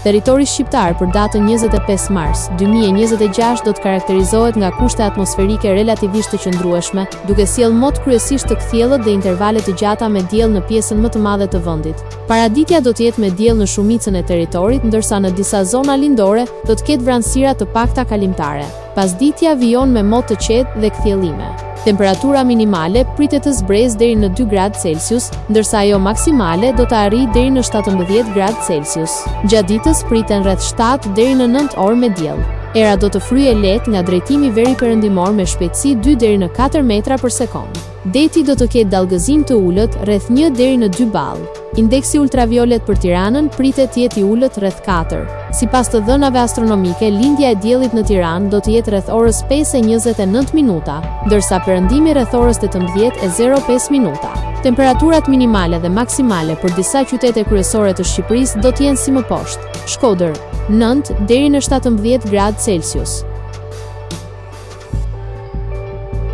Territori shqiptar për datën 25 mars 2026 do të karakterizohet nga kushte atmosferike relativisht të qëndrueshme, duke sjellë mot kryesisht të kthjellët dhe intervale të gjata me diell në pjesën më të madhe të vendit. Paraditja do të jetë me diell në shumicën e territorit, ndërsa në disa zona lindore do të ketë vranësira të pakta kalimtare. Pasditja vijon me mot të qetë dhe kthjellime. Temperatura minimale pritet të zbresë deri në 2 gradë Celsius, ndërsa ajo maksimale do të arrijë deri në 17 gradë Celsius. Gjatë ditës priten rreth 7 deri në 9 orë me diell. Era do të fryejë lehtë nga drejtimi veriperëndimor me shpejtësi 2 deri në 4 metra për sekond. Deti do të ketë dallgëzim të ulët rreth 1 deri në 2 ball. Indeksi ultraviolet për Tiranën pritet të jetë i ulët rreth 4. Sipas të dhënave astronomike, lindja e diellit në Tiranë do të jetë rreth orës 5:29 minuta, ndërsa perëndimi rreth orës 18:05 minuta. Temperaturat minimale dhe maksimale për disa qytete kryesore të Shqipërisë do të jenë si më poshtë: Shkodër 9 deri në 17 gradë Celsius,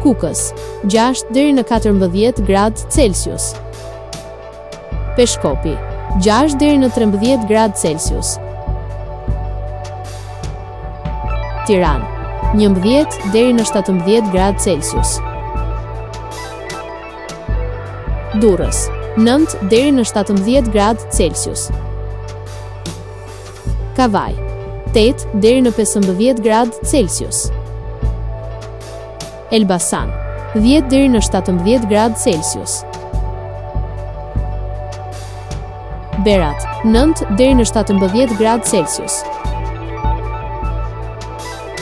Kukës 6 deri në 14 gradë Celsius, Peshkopi 6 deri në 13 gradë Celsius, Tiranë 11 deri në 17 gradë Celsius, Durrës 9 deri në 17 gradë Celsius, Kavaj 8 deri në 15 gradë Celsius, Elbasan 10 deri në 17 gradë Celsius, Berat 9 deri në 17 gradë Celsius,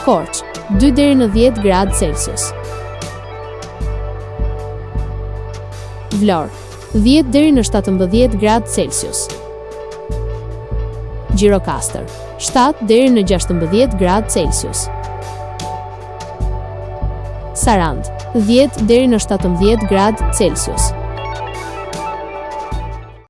Korç 2 deri në 10 gradë Celsius, Vlorë 10 deri në 17 gradë Celsius, Gjirokastër 7 deri në 16 gradë Celsius, Sarandë 10 deri në 17 gradë Celsius.